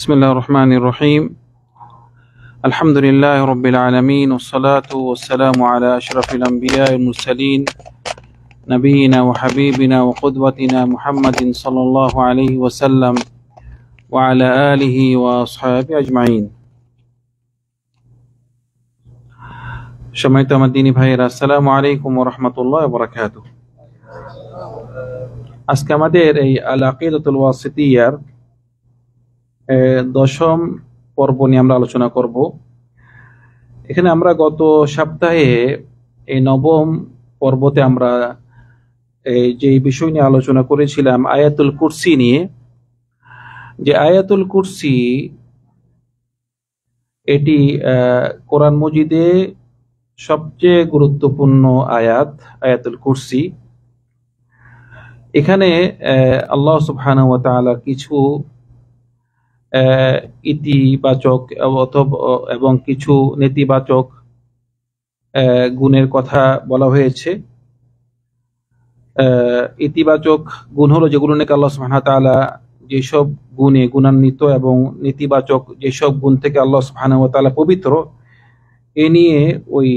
بسم الله الرحمن الرحيم. الحمد لله رب العالمين، والصلاة والسلام على أشرف الأنبياء والمرسلين نبينا وحبيبنا وقدوتنا محمد صلى الله عليه وسلم وعلى آله وأصحابه أجمعين. সম্মানিত আমার দ্বীনী ভাইয়েরা, আসসালামু আলাইকুম ওয়া রাহমাতুল্লাহি ওয়া বারাকাতুহু। আজকে আমাদের এই আল আকিদাতুল ওয়াসিতিয়ার দশম পর্ব নিয়ে আমরা আলোচনা করব। এখানে আমরা গত সপ্তাহে এই নবম পর্বতে আমরা যে বিষয় নিয়ে আলোচনা করেছিলাম আয়াতুল কুরসি নিয়ে, যে আয়াতুল কুরসি এটি কোরআন মজিদে সবচেয়ে গুরুত্বপূর্ণ আয়াতুল কুরসি। এখানে আল্লাহ সুবহানাহু ওয়া তাআলা কিছু ইতিবাচক এবং কিছু নেতিবাচক গুণের কথা বলা হয়েছে। ইতিবাচক গুণ হলো যেগুলো নাকি আল্লাহ সুবহানাহু ওয়া তাআলা যেসব গুণে গুণান্বিত, এবং নেতিবাচক যেসব গুণ থেকে আল্লাহ সুবহানাহু ওয়া তাআলা পবিত্র, এ নিয়ে ওই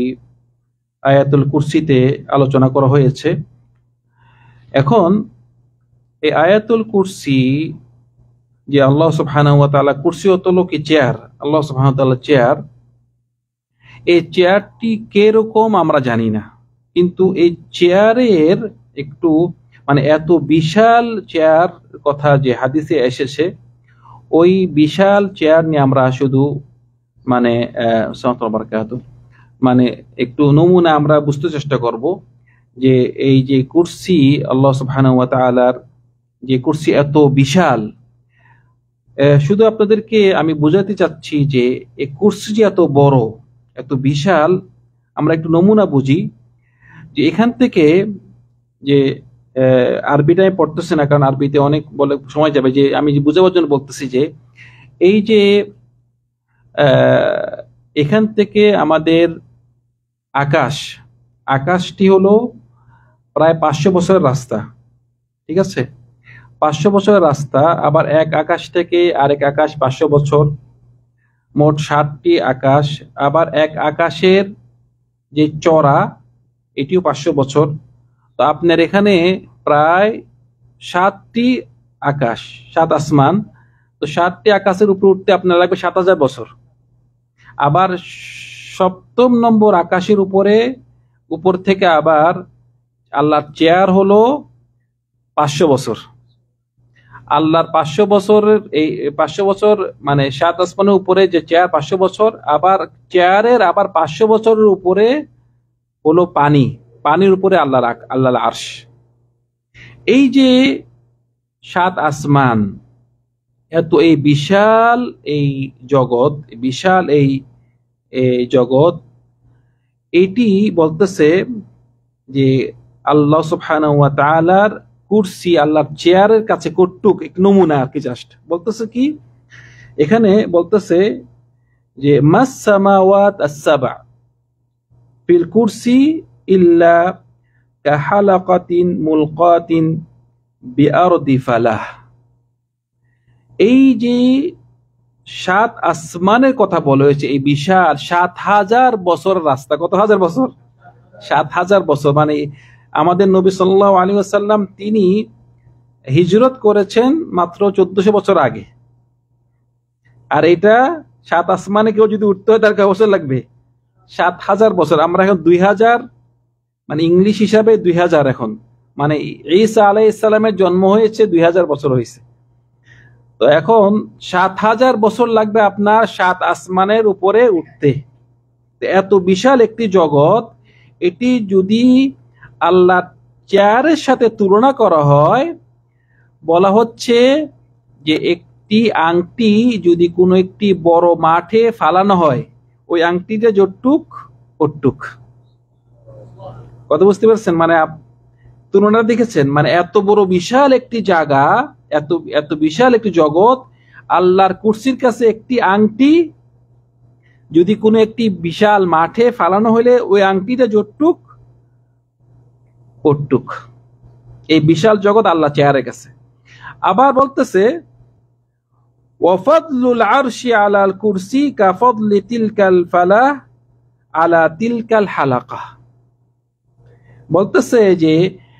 আয়াতুল কুরসিতে আলোচনা করা হয়েছে। এখন এই আয়াতুল কুরসি, যে আল্লাহ সুবহানাহু ওয়া তাআলা কুরসি হলো কি চেয়ার, আল্লাহ সুবহানাহু ওয়া তাআলা চেয়ার, এই চেয়ারটি কিরকম আমরা জানি না, কিন্তু এই চেয়ারের একটু এত বিশাল চেয়ার কথা যে হাদিসে এসেছে, ওই বিশাল চেয়ার নিয়ে আমরা শুধু একটু নমুনা আমরা বুঝতে চেষ্টা করব যে এই যে কুরসি, আল্লাহ সুবহানাহু ওয়া তাআলার যে কুরসি এত বিশাল। শুধু আপনাদেরকে আমি বোঝাতে চাচ্ছি যে এই কুরসি যে এত বড়, এত বিশাল, আমরা একটু নমুনা বুঝি। যে এখান থেকে যে আরবিটাই পড়তেছে না, কারণ আরবিতে অনেক বলে সময় যাবে, যে আমি বুঝাবার জন্য বলতেছি যে এই যে এখান থেকে আমাদের আকাশটি হলো প্রায় 500 বছরের রাস্তা, ঠিক আছে? 500 বছরের রাস্তা, আবার এক আকাশ থেকে আরেক আকাশ 500 বছর, মোট 60টি আকাশ। আবার এক আকাশের যে চড়া, এটিও 500 বছর। তো আপনার এখানে প্রায় 7টি আকাশ, 7 আসমান। তো 7টি আকাশের উপরে উঠতে আপনার লাগবে 7000 বছর। আবার 7ম নম্বর আকাশের উপর থেকে আবার আল্লাহর চেয়ার হলো 500 বছর। আল্লাহর 500 বছরের এই 500 বছর 7 আসমানের উপরে যে চেয়ার 500 বছর, আবার চেয়ারের আবার 500 বছরের উপরে হলো পানির উপরে আল্লাহর আরশ। এই যে 7 আসমান, এত এই বিশাল এই জগৎ, এটি বলতেছে যে আল্লাহ সুবহানাহু ওয়া তাআলার কুরসি, আল্লাহর চেয়ারের কাছে কটুক এক নমুনা আর কি। জাস্ট বলতেছে কি, এখানে বলতেছে যে মাস সামাওয়াত আস-সাবা ফিল কুরসি ইল্লা কাহালাকাতিন মুলকাতিন বিআরদি ফালাহ। এই যে 7 আসমানের কথা বলা হয়েছে, এই বিশাল 7000 বছর রাস্তা। কত হাজার বছর? 7000 বছর। আমাদের নবী সাল্লাল্লাহু আলাইহি ওয়াসাল্লাম তিনি হিজরত করেছেন মাত্র 1400 বছর আগে, আর এটা 7 আসমানে কেউ যদি উঠতে হয় তার কয় বছর লাগবে? 7000 বছর। আমরা এখন 2000, ইংলিশ হিসাবে 2000, এখন ঈসা আলাইহিস সালামের জন্ম হয়েছে 2000 বছর হয়েছে। তো এখন 7000 বছর লাগবে আপনার 7 আসমানের উপরে উঠতে। এত বিশাল একটি জগৎ, এটি যদি আল্লাহ চেয়ারের সাথে তুলনা করা হয়, বলা হচ্ছে যে একটি আংটি যদি কোনো একটি বড় মাঠে ফালানো হয়, ওই আংটিটা যতটুক ওটুক। কথা বুঝতে পারছেন? তুলনা দেখেছেন? এত বড় বিশাল একটি জায়গা, এত বিশাল একটি জগৎ, আল্লাহর কুরসির কাছে একটি আংটি যদি কোনো একটি বিশাল মাঠে ফালানো হলে ওই আংটিটা যতটুক ওটুক। এই বিশাল জগৎ আল্লাহ চেয়ারের কাছে। আবার বলতেছে ওয়াফাদলুল আরশি আলাল কুরসি কাফাদলি তিলকাল ফালাহ আলা তিলকাল হালাকা। বলতেছে যে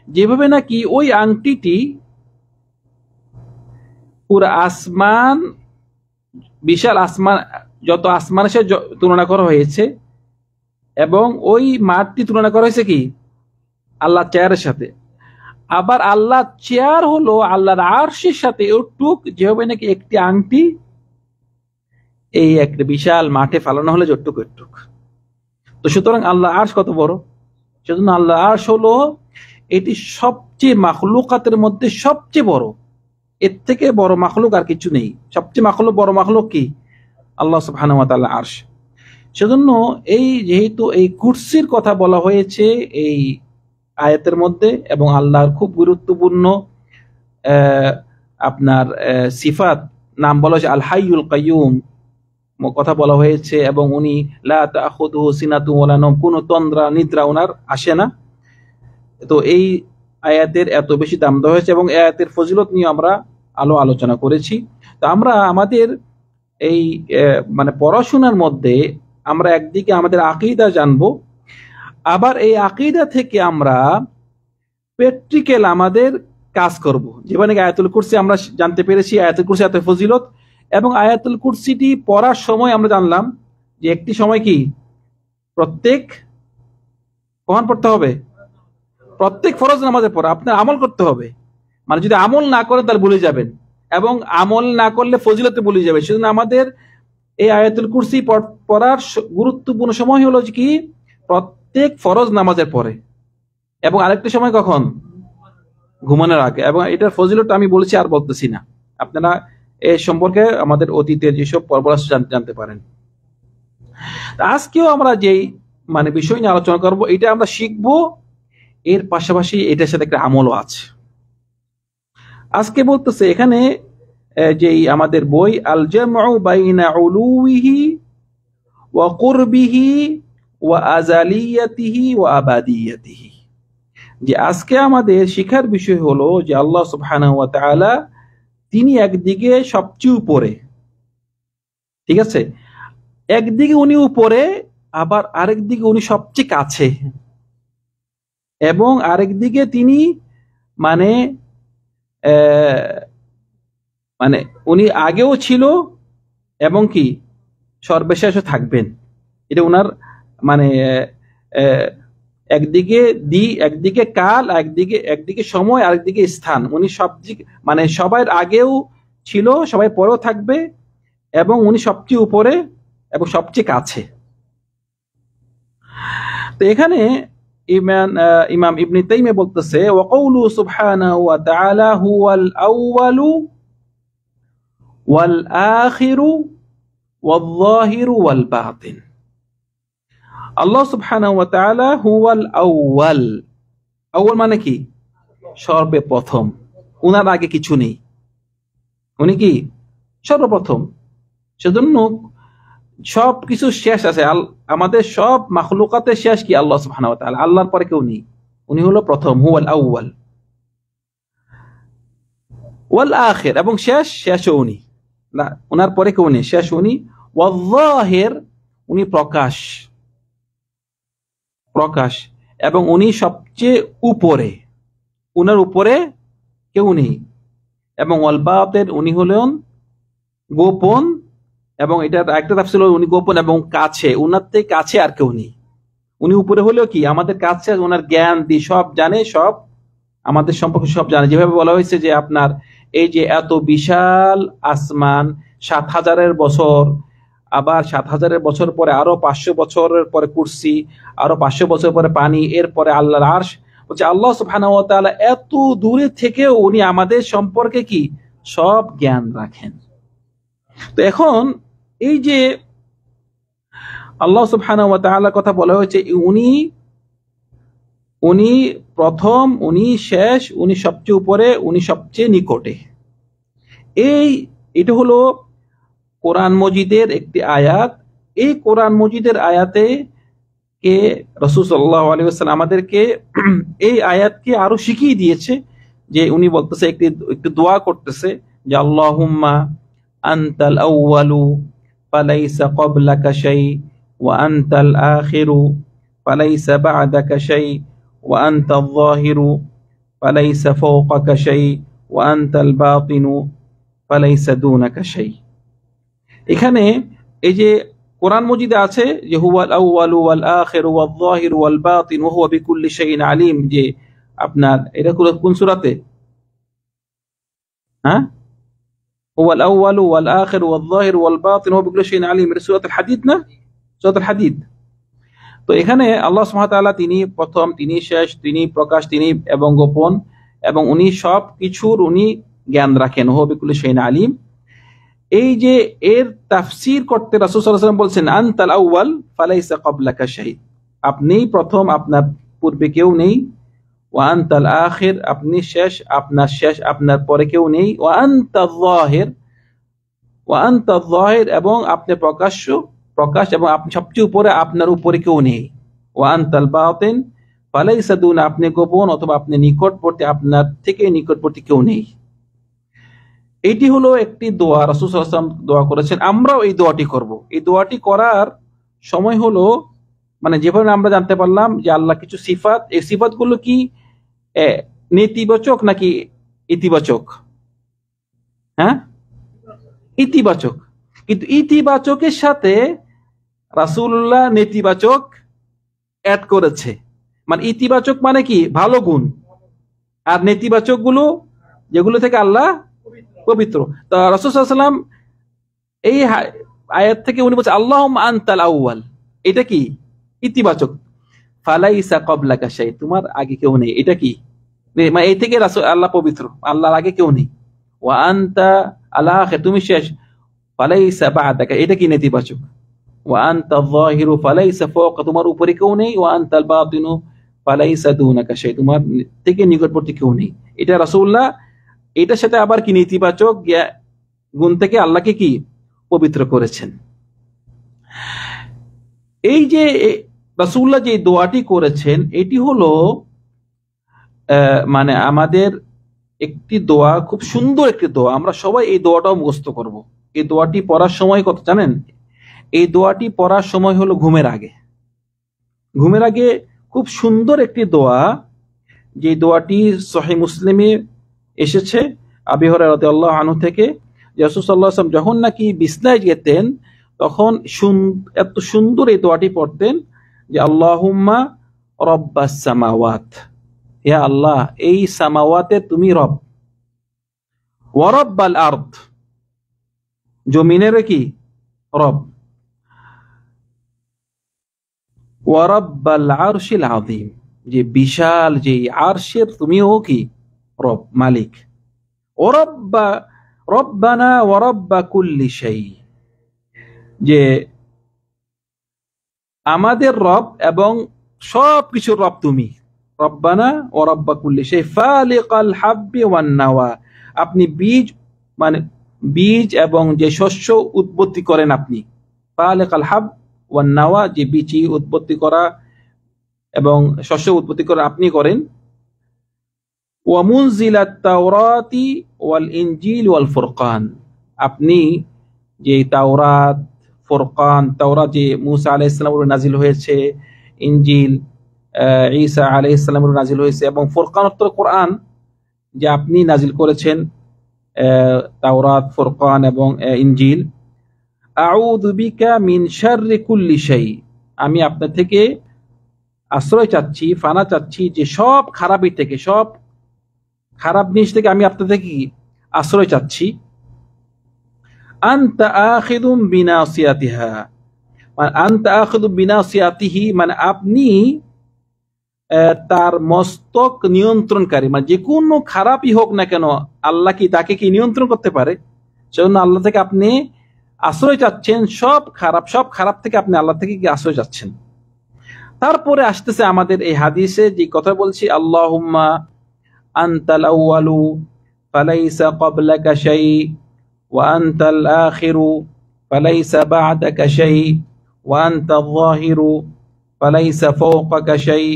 যেভাবে নাকি ওই আংটিটি পুরো আসমান, বিশাল আসমান, যত আসমানের সাথে তুলনা করা হয়েছে, এবং ওই মাঠটি তুলনা করা হয়েছে কি আল্লাহ চেয়ারের সাথে। আবার আল্লাহ চেয়ার হলো আল্লাহর আরশের সাথে ওটুক যেভাবে নাকি একটি আংটি এই একটা বিশাল মাঠে ফালানো হলে যতটুক একটুক। তো সুতরাং আল্লাহ আরশ কত বড়, সেজন্য আল্লাহ আরশ হলো এটি সবচেয়ে মাখলুকাতের মধ্যে সবচেয়ে বড়। এর থেকে বড় মাখলুক আর কিছু নেই। সবচেয়ে বড় মাখলুক কি? আল্লাহ সুবহানাহু ওয়া তাআলা আরশ। সেজন্য এই যেহেতু এই কুরসির কথা বলা হয়েছে এই আয়াতের মধ্যে, এবং আল্লাহর খুব গুরুত্বপূর্ণ আপনার সিফাত নাম বলা হয়েছে আল হাইয়ুল কাইয়ুম কথা বলা হয়েছে, এবং উনি লা তাখুযুহু সিনাতুন ওয়ালা নাওম, কোনো তন্দ্রা নিদ্রা ওনার আসে না। তো এই আয়াতের এত বেশি দাম দেওয়া হয়েছে, এবং এই আয়াতের ফজিলত নিয়ে আমরা আলোচনা করেছি। তো আমরা আমাদের এই মানে পড়াশোনার মধ্যে আমরা একদিকে আমাদের আকীদা জানবো, আবার এই আকীদা থেকে আমরা প্র্যাকটিক্যাল আমাদের কাজ করব। যেখানে আয়াতুল কুরসি আমরা জানতে পেরেছি আয়াতুল কুরসি এত ফজিলত, এবং আয়াতুল কুরসিটি পড়ার সময় আমরা জানলাম যে একটি সময় কি প্রত্যেক কখন পড়তে হবে, প্রত্যেক ফরজ নামাজের পর আপনার আমল করতে হবে। মানে যদি আমল না করেন তাহলে ভুলে যাবেন, এবং আমল না করলে ফজিলতে ভুলে যাবে। সেজন্য আমাদের এই আয়াতুল কুরসি পড়ার গুরুত্বপূর্ণ সময় হলো কি প্রত্যেক ফরজ নামাজের পরে, এবং আরেকটি সময় কখন, ঘুমানোর আগে। এবং এটার ফজিলতটা আমি বলেছি আর বলতেছি না, আপনারা এ সম্পর্কে আমাদের অতীতের যেসব পর্বরাস জানতে পারেন। আজকেও আমরা যেই মানে বিষয় নিয়ে আলোচনা করব এটা আমরা শিখবো, এর পাশাপাশি এটার সাথে একটা আমলও আছে। আজকে বলতেছে এখানে যেই আমাদের বই আল জামউ বাইনা উলুহি ওয়া কুরবিহি ওয়া আজালিয়াতিহি ওয়া আবাদিয়াতিহি, যে আজকে আমাদের শিখার বিষয় হলো যে আল্লাহ সুবহানাহু ওয়া তাআলা তিনি একদিকে সবচেয়ে উপরে, ঠিক আছে, একদিকে উনি উপরে, আবার আরেকদিকে উনি সবচেয়ে কাছে, এবং আরেকদিকে তিনি মানে মানে উনি আগেও ছিল এবং কি সর্বশেষও থাকবেন। এটা উনার মানে একদিকে কাল, একদিকে সময়, আরেকদিকে স্থান। উনি সব মানে সবার আগেও ছিল, সবাই পরেও থাকবে, এবং উনি সবচেয়ে উপরে এবং সবচেয়ে কাছে। তো এখানে ইমাম ইবনে তাইমিয়া বলতেছে ওয়া কাউলু সুবহানাহু ওয়া তাআলা হুয়াল আউয়ালু ওয়াল আখিরু ওয়াল যাহিরু ওয়াল বাতিন। আল্লাহ সুবহানাহু ওয়া তাআলা হুয়াল আউয়াল। আউয়াল মানে কি? সর্বপ্রথম, উনার আগে কিছু নেই, উনি কি সর্বপ্রথম। সেজন্য সব কিছু শেষ আছে, আমাদের সব মাখলুকাতের শেষ কি আল্লাহ সুবহানাহু ওয়া তাআলা, আল্লাহর পরে কেউ নেই, উনি হলো প্রথম, হুয়াল আউয়াল। ওয়াল আখির, এবং শেষও উনি, না ওনার পরে কেউ নেই, শেষ উনি। ওয়াল যাহির, উনি প্রকাশ, এবং উনি সবচেয়ে উপরে, উনার উপরে কেউ নেই। এবং ওয়াল বাতিন, উনি হলেন গোপন, এবং এটা একটা তাফসীর হলো উনি গোপন এবং কাছে, উনার থেকে কাছে আর কেউ নেই। উনি উপরে হলেও কি আমাদের কাছে, ওনার জ্ঞান দিয়ে সব জানে, সব আমাদের সম্পর্কে সব জানে। যেভাবে বলা হয়েছে যে আপনার এই যে এত বিশাল আসমান, ৭,০০০ বছর, আবার ৭,০০০ বছর পরে আরো ৫০০ বছরের পরে কুরসি, আরো ৫০০ বছর পরে পানি, এরপরে আল্লাহর আরশ। বলছে আল্লাহ সুবহানাহু ওয়া তাআলা এত দূরে থেকেও উনি আমাদের সম্পর্কে কি সব জ্ঞান রাখেন। তো এখন এই যে আল্লাহ সুবহানাহু ওয়া তাআলার কথা বলা হয়েছে, উনি প্রথম, উনি শেষ, উনি সবচেয়ে উপরে, উনি সবচেয়ে নিকটে। এটা হলো কোরআন মজিদের একটি আয়াত। এই কোরআন মজিদের আয়াতে কে রাসূল সাল্লাল্লাহু আলাইহি ওয়াসাল্লাম আমাদেরকে এই আয়াতকে আরো শিখিয়ে দিয়েছে, যে উনি বলতেছে একটু দোয়া করতেছে যে আল্লাহুম্মা আনতাল আউয়ালু ফালাইসা ক্বাবলাকা শাই ওয়া আনতাল আখিরু ফালাইসা বা'দাকা শাই ওয়া আনতাল যাহিরু ফালাইসা ফাওকাকা শাই ওয়া আনতাল বাতিনু ফালাইসা দুনাকা শাই। এখানে এই যে কোরআন মজিদে আছে যে হুয়াল আউয়ালু ওয়াল আখিরু ওয়াল যাহিরু ওয়াল বাতিন ওয়া হুয়া বিকুল্লি শাইইন আলিম, যে আপনার এটা কোন সূরাতে? হ্যাঁ, হুয়াল আউয়ালু ওয়াল আখিরু ওয়াল যাহিরু ওয়াল বাতিন ওয়া হুয়া বিকুল্লি শাইইন আলিম, এটা সূরাতুল হাদিদ না? সূরাতুল হাদিদ। তো এখানে আল্লাহ সুবহানাহু ওয়া তাআলা তিনি প্রথম, তিনি শেষ, তিনি প্রকাশ, তিনি এবং গোপন, এবং উনি সব কিছুর উনি জ্ঞান রাখেন। হুয়া বিকুল্লি শাইইন আলিম। এই যে এর তাফসীর করতে রাসূল সাল্লাল্লাহু আলাইহি ওয়াসাল্লাম বলছেন আনতাল আউয়াল ফালাইসা ক্বাবলাকা শাই, আপনি প্রথম, আপনার পূর্বে কেউ নেই। ওয়া আনতাল আখির, আপনি শেষ, আপনার শেষ, আপনার পরে কেউ নেই। ওয়া আনতাল যাহির, ওয়া আনতাল যাহির, এবং আপনি প্রকাশ, এবং আপনি সবচেয়ে উপরে, আপনার উপরে কেউ নেই। ওয়া আনতাল বাতিন ফালাইসা দুনা, আপনি গোপন অথবা আপনি নিকটবর্তী, আপনার থেকে নিকটবর্তী কেউ নেই। এটি হলো একটি দোয়া, রাসূল সাল্লাল্লাহু আলাইহি ওয়াসাল্লাম দোয়া করেছেন। আমরাও এই দোয়াটি করব। এই দোয়াটি করার সময় হলো, মানে যেভাবে আমরা জানতে পারলাম যে আল্লাহ কিছু সিফাত, এই সিফাতগুলো কি নেতিবাচক নাকি ইতিবাচক? হ্যাঁ, ইতিবাচক। কিন্তু ইতিবাচকের সাথে রাসূলুল্লাহ নেতিবাচক অ্যাড করেছে। মানে ইতিবাচক মানে কি? ভালো গুণ। আর নেতিবাচক গুলো যেগুলো থেকে আল্লাহ পবিত্র। তো রাসূল সাল্লাল্লাহু আলাইহি ওয়াসাল্লাম এই আয়াত থেকে উনি বলছেন আল্লাহুম্মা আনতাল আউয়াল, এটা কি? ইতিবাচক। ফালাইসা ক্বাবলাকা শাই, তোমার আগে কেউ নেই, এটা কি? মানে এই থেকে রাসূল, আল্লাহ পবিত্র, আল্লাহর আগে কেউ নেই। ওয়া আনতা আল আখির, তুমি শেষ। ফালাইসা বা'দাকা, এটা কি? নেতিবাচক। ওয়া আনতা যাহিরু ফালাইসা ফাওকা, তোমার উপরে কেউ নেই। ওয়া আনতাল বাতিনু ফালাইসা দুনাকা শাই, তোমার থেকে নিকটবর্তী কেউ নেই। এটা রাসূলুল্লাহ এটার সাথে আবার কি নেতিবাচক গুণ থেকে আল্লাহকে কি পবিত্র করেছেন। এই যে রাসূলুল্লাহ যে দোয়াটি করেছেন, এটি হলো মানে আমাদের একটি দোয়া, খুব সুন্দর একটি দোয়া। আমরা সবাই এই দোয়াটাও মুখস্থ করব। এই দোয়াটি পড়ার সময় কত জানেন? এই দোয়াটি পড়ার সময় হলো ঘুমের আগে। ঘুমের আগে খুব সুন্দর একটি দোয়া, যে দোয়াটি সহিহ মুসলিমে এসেছে আবু হুরায়রা রাদিয়াল্লাহু আনহু থেকে, যে রাসূল সাল্লাল্লাহু আলাইহি ওয়াসাল্লাম যখন নাকি বিছনায় যেতেন তখন এত সুন্দর এই দোয়াটি পড়তেন যে আল্লাহুম্মা রব্বাস সামাওয়াত, হে আল্লাহ এই সামাওয়াতে তুমি রব, ওয়া রব্বাল আরদ, জমিনের কি রব, ওয়া রব্বাল আরশিল আযীম, যে বিশাল যে আরশের তুমিও কি রব, মালিক। ও রব্বানা ওয়া রব্বা কুল্লি শাই, যে আমাদের রব এবং সব কিছুর রব তুমি। রব্বানা ওয়া রব্বা কুল্লি শাই ফালিকাল হাব্বি ওয়ান নাওয়া, আপনি বীজ, মানে বীজ এবং যে শস্য উৎপত্তি করেন আপনি। ফালিকাল হাব ওয়ান নাওয়া, যে বীজ উৎপত্তি করা এবং শস্য উৎপত্তি করা আপনি করেন। ওয়া মুনজিলাত তাওরাতি ওয়াল ইনজিল ওয়াল ফুরকান, আপনি যে তাওরাত, ফুরকান, তাওরাত যে মুসা আলাইহিস সালামের উপর নাজিল হয়েছে, ইনজিল ঈসা আলাইহিস সালামের উপর নাজিল হয়েছে, এবং ফুরকান অর্থ কোরআন, যে আপনি নাজিল করেছেন তাওরাত, ফুরকান এবং ইনজিল। আউযু বিকা মিন শাররি কুল্লি শাই, আমি আপনার থেকে আশ্রয় চাচ্ছি, ফানা চাচ্ছি, যে সব খারাপি থেকে, সব খারাপ জিনিস থেকে আমি আপনার থেকে আশ্রয় চাচ্ছি। আনতা আখিযুম বিনাসিয়াতিহা, মানে আনতা আখিযুম বিনাসিয়াতিহি, মানে আপনি তার মস্তক নিয়ন্ত্রণকারী, মানে যে কোনো খারাপই হোক না কেন আল্লাহ কি তাকে কি নিয়ন্ত্রণ করতে পারে। সেজন্য আল্লাহ থেকে আপনি আশ্রয় চাচ্ছেন, সব খারাপ থেকে আপনি আল্লাহ থেকে কি আশ্রয় চাচ্ছেন। তারপরে আসতেছে আমাদের এই হাদিসে যে কথা বলছি, আল্লাহুম্মা আনতাল আউয়ালু ফালাইসা ক্বাবলাকা শাই ওয়া আনতাল আখিরু ফালাইসা বা'দাকা শাই ওয়া আনতাল যাহিরু ফালাইসা ফাওকাকা শাই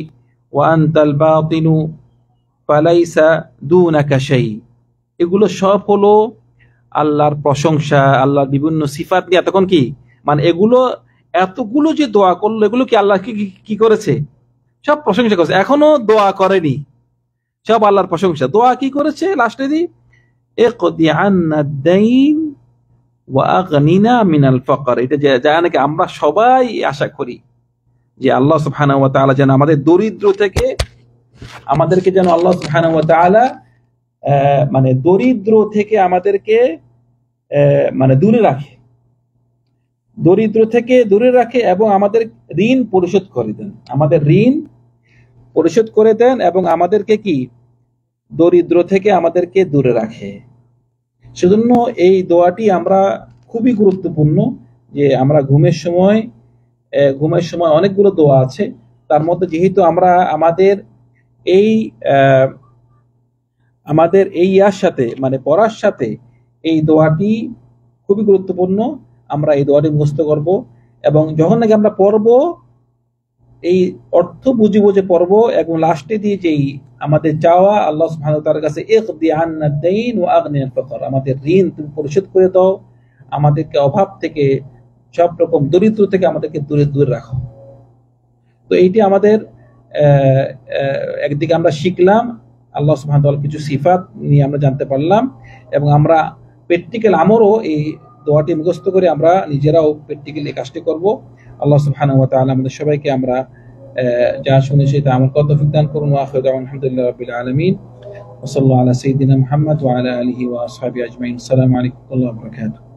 ওয়া আনতাল বাতিনু ফালাইসা দুনাকা শাই। এগুলো সব হলো আল্লাহর প্রশংসা, আল্লাহর বিভিন্ন সিফাত নিয়ে তখন কি মানে এতগুলো যে দোয়া করলো, এগুলো কি আল্লাহ কি করেছে? সব প্রশংসা করেছে। এখনো দোয়া করেনি, সব আল্লাহর প্রশংসা। দোয়া কি করেছে লাস্টে দি, ইকদি আন্না দাইন ওয়া আগনিনা মিনাল ফাকর। এটা যা নাকি আমরা সবাই আশা করি যে আল্লাহ সুবহানাহু ওয়া তাআলা যেন আমাদের দরিদ্র থেকে, আমাদেরকে যেন আল্লাহ সুবহানাহু ওয়া তাআলা মানে দরিদ্র থেকে আমাদেরকে মানে দূরে রাখে, দরিদ্র থেকে দূরে রাখে এবং আমাদের ঋণ পরিশোধ করে দেন, আমাদের ঋণ পরিশোধ করে দেন এবং আমাদেরকে কি দরিদ্র থেকে আমাদেরকে দূরে রাখে। সেজন্য এই দোয়াটি আমরা খুবই গুরুত্বপূর্ণ, যে আমরা ঘুমের সময় অনেকগুলো দোয়া আছে, তার মধ্যে যেহেতু আমরা আমাদের এই ইয়ার সাথে মানে পড়ার সাথে এই দোয়াটি খুবই গুরুত্বপূর্ণ। আমরা এই দোয়াটি মুখস্থ করব এবং যখন নাকি আমরা পড়ব এই অর্থ বুঝে বুঝে পড়ব এবং লাস্টে দিয়ে যেই আমাদের চাওয়া আল্লাহ সুবহানাহু ওয়া তাআলার কাছে, ইকদি আন্না দাইন ওয়া আগনিনা আল ফাকর, আমাদের ঋণ তুমি পরিশোধ করে দাও, আমাদেরকে অভাব থেকে, সব রকম দরিদ্র থেকে আমাদেরকে দূরে দূরে রাখো। তো এইটি আমাদের একদিকে আমরা শিখলাম আল্লাহ সুবহানাহু ওয়া তাআলার কিছু সিফাত নিয়ে আমরা জানতে পারলাম এবং আমরা প্র্যাকটিক্যাল আমলও এই দোয়াটি মুখস্থ করে আমরা নিজেরাও প্র্যাকটিক্যালি কাজটি করব। আল্লাহ সুবহানাহু ওয়া তাআলা আমাদের সবাইকে আমরা যা শুনেছি তা আমল করার তৌফিক দান করুন। ওয়া আখিরু দাওয়ানা আলহামদুলিল্লাহি রাব্বিল আলামিন ওয়া সাল্লাল্লাহু আলা সাইয়্যিদিনা মুহাম্মদ ওয়া আলা আলিহি ওয়া আসহাবিহি আজমাইন। আসসালামু আলাইকুম ওয়া রাহমাতুল্লাহি ওয়া বারাকাতুহু।